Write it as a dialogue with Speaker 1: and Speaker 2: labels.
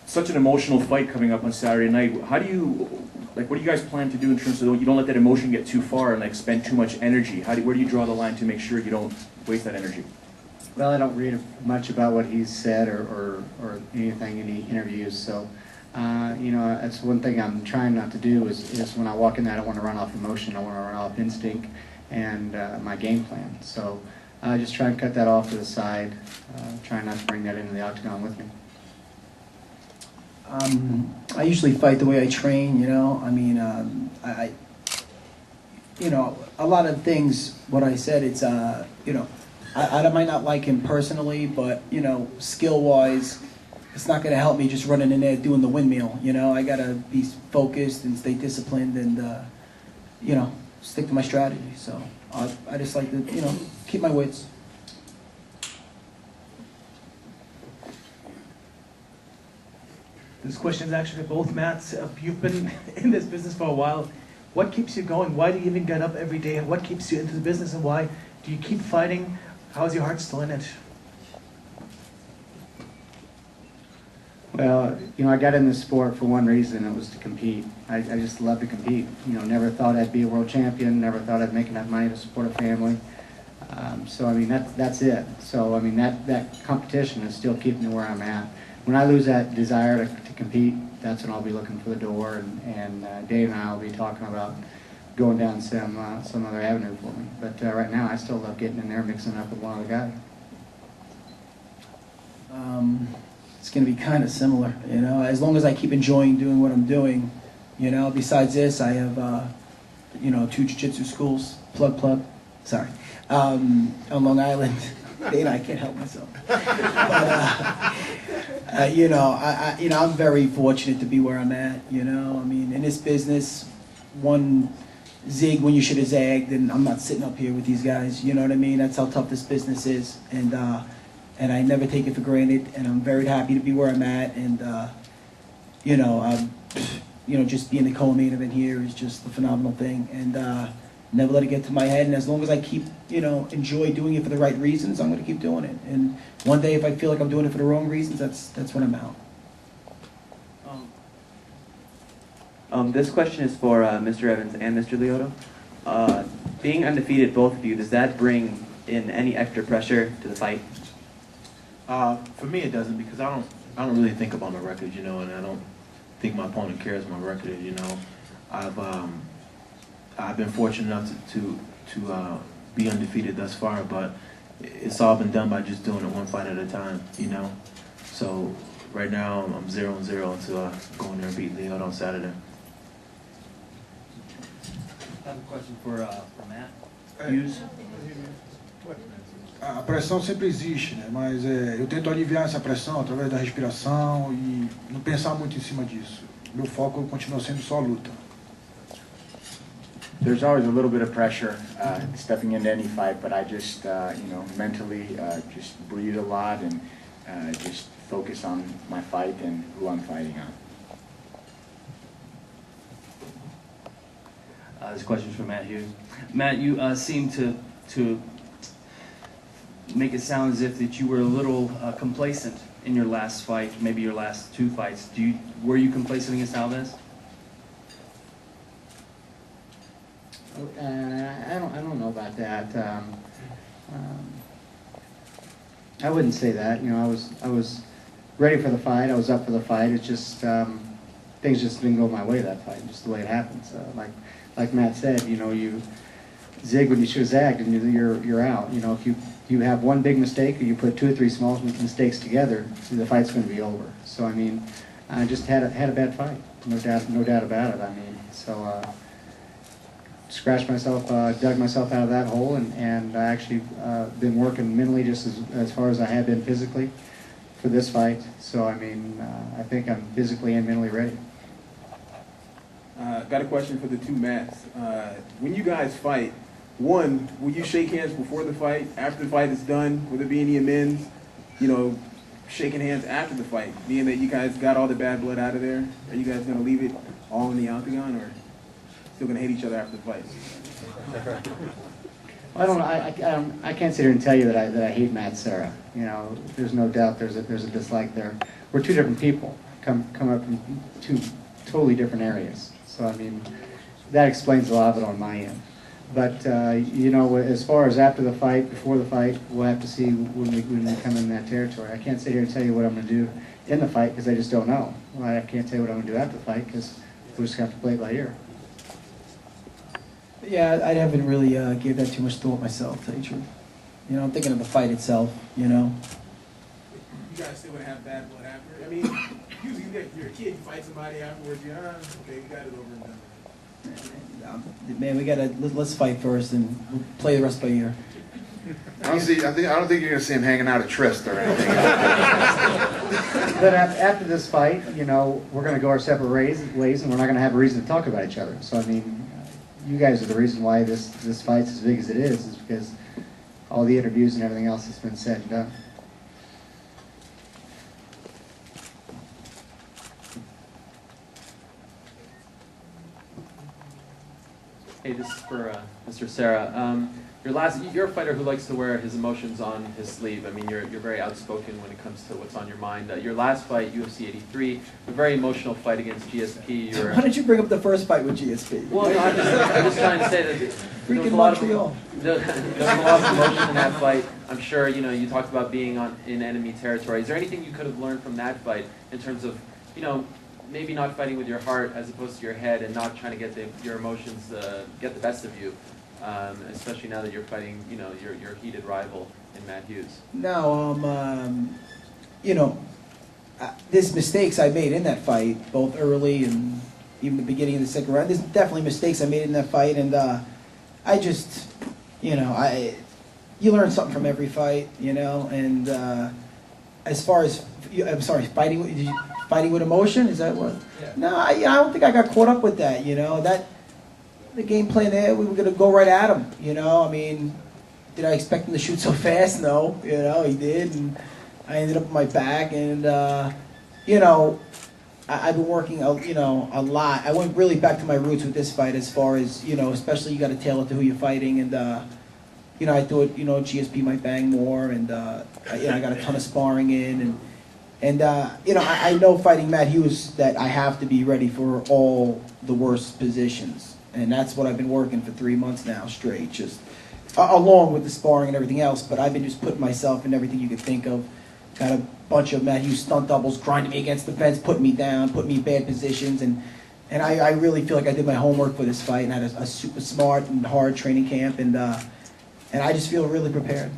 Speaker 1: such an emotional fight coming up on Saturday night. How do you, like, what do you guys plan to do in terms of you don't let that emotion get too far and like spend too much energy? Where do you draw the line to make sure you don't waste that energy?
Speaker 2: Well, I don't read much about what he's said or anything in the interviews, so you know, that's one thing I'm trying not to do is when I walk in there, I don't want to run off emotion. I want to run off instinct and my game plan. So I just try and cut that off to the side, try not to bring that into the octagon with me.
Speaker 3: I usually fight the way I train, you know. I mean, you know, a lot of things, what I said, it's, you know, I might not like him personally, but, you know, skill-wise, it's not going to help me just running in there doing the windmill, you know. I got to be focused and stay disciplined and, you know, stick to my strategy. So I just like to, you know, keep my wits.
Speaker 4: This question is actually for both Matts. You've been in this business for a while. What keeps you going? Why do you even get up every day? What keeps you into the business, and why do you keep fighting? How is your heart still in it?
Speaker 2: Well, you know, I got in this sport for one reason. It was to compete. I just love to compete. You know, never thought I'd be a world champion. Never thought I'd make enough money to support a family. So I mean, that's it. So I mean, that competition is still keeping me where I'm at. When I lose that desire to compete, that's when I'll be looking for the door, and Dave and I will be talking about going down some other avenue for me. But right now, I still love getting in there, mixing up with one other guy.
Speaker 3: It's going to be kind of similar, you know. As long as I keep enjoying doing what I'm doing, you know. Besides this, I have, you know, 2 jiu-jitsu schools. Plug. Sorry, on Long Island. Dana, I can't help myself. But, you know, I'm very fortunate to be where I'm at. You know, I mean, in this business, one zig when you should have zagged, and I'm not sitting up here with these guys. You know what I mean? That's how tough this business is, and I never take it for granted. And I'm very happy to be where I'm at. And you know, just being the co-main event here is just a phenomenal thing. And never let it get to my head. And as long as I keep, you know, enjoy doing it for the right reasons, I'm going to keep doing it. And one day, if I feel like I'm doing it for the wrong reasons, that's when I'm out.
Speaker 5: This question is for Mr. Evans and Mr. Lyoto. Being undefeated, both of you, does that bring in any extra pressure to the fight?
Speaker 6: For me, it doesn't, because I don't really think about my record, you know, and I don't think my opponent cares my record. You know, I've been fortunate enough to be undefeated thus far, but it's all been done by just doing it one fight at a time, you know. So right now I'm 0-0 until I go in there and beat Lyoto on Saturday.
Speaker 7: I have a question for Matt Hughes.
Speaker 8: A pressão sempre existe, né? Mas eu tento aliviar essa pressão através da respiração e não pensar muito em cima disso. Meu foco continua sendo só a luta.
Speaker 9: There's always a little bit of pressure stepping into any fight, but I just, you know, mentally just breathe a lot and just focus on my fight and who I'm fighting on.
Speaker 7: This question's for Matt Hughes. Matt, you seem to make it sound as if that you were a little complacent in your last fight, maybe your last 2 fights. Were you complacent against Alves?
Speaker 2: I don't know about that. I wouldn't say that. You know, I was ready for the fight. I was up for the fight. It's just things just didn't go my way that fight, just the way it happens. Like Matt said, you know, you zig when you should have zagged, and you're out. You know, if you have one big mistake, or you put 2 or 3 small mistakes together, the fight's going to be over. So I mean, I just had a bad fight, no doubt about it. I mean, so. Scratched myself, dug myself out of that hole, and I actually been working mentally just as far as I have been physically for this fight. So I mean, I think I'm physically and mentally ready.
Speaker 10: Got a question for the 2 Matts. When you guys fight, one, will you shake hands before the fight? After the fight is done, will there be any amends? You know, shaking hands after the fight, being that you guys got all the bad blood out of there? Are you guys going to leave it all in the octagon, or still going to hate each other after the fight?
Speaker 2: I don't know. I can't sit here and tell you that I hate Matt Serra. You know, there's no doubt there's a dislike there. We're 2 different people. come up from two totally different areas. So I mean, that explains a lot of it on my end. But you know, as far as after the fight, before the fight, we'll have to see when we come in that territory. I can't sit here and tell you what I'm going to do in the fight because I just don't know. Well, I can't tell you what I'm going to do after the fight because we just have to play it by ear.
Speaker 3: Yeah, I haven't really gave that too much thought myself, to tell you the truth. You know, I'm thinking of the fight itself, you know.
Speaker 10: You guys still gonna have bad blood after? I mean, usually you're a kid, you fight somebody afterwards, you're okay, we got it over and done.
Speaker 3: Man, we gotta let's fight first and we'll play the rest by ear.
Speaker 11: I don't think you're gonna see him hanging out at Tryst or anything.
Speaker 2: But after this fight, you know, we're going to go our separate ways, and we're not going to have a reason to talk about each other. So I mean, you guys are the reason why this fight's as big as it is because all the interviews and everything else has been said and done.
Speaker 12: Hey, this is for Mr. Serra. You're a fighter who likes to wear his emotions on his sleeve. I mean, you're very outspoken when it comes to what's on your mind. Your last fight, UFC 83, a very emotional fight against GSP.
Speaker 3: Why did you bring up the first fight with GSP?
Speaker 12: Well, no, I'm just trying to say that there was a lot of emotion in that fight. I'm sure you talked about being in enemy territory. Is there anything you could have learned from that fight in terms of maybe not fighting with your heart as opposed to your head and not trying to get your emotions get the best of you? Especially now that you're fighting, your heated rival in Matt Hughes.
Speaker 3: No, there's mistakes I made in that fight, both early and even the beginning of the second round. There's definitely mistakes I made in that fight, and I just, you learn something from every fight, and as far as, I'm sorry, fighting with emotion, is that what? Yeah. No, I don't think I got caught up with that, the game plan there, we were going to go right at him, I mean, did I expect him to shoot so fast? No, he did, and I ended up on my back, and, I've been working, a lot. I went really back to my roots with this fight as far as, especially you got to tailor to who you're fighting, and, I thought, GSP might bang more, and, I got a ton of sparring in, and I know fighting Matt Hughes that I have to be ready for all the worst positions. And that's what I've been working for 3 months now straight, just along with the sparring and everything else. But I've been just putting myself in everything you could think of. Got a bunch of Matt Hughes stunt doubles grinding me against the fence, putting me down, putting me in bad positions. And I really feel like I did my homework for this fight and had a super smart and hard training camp. And I just feel really prepared.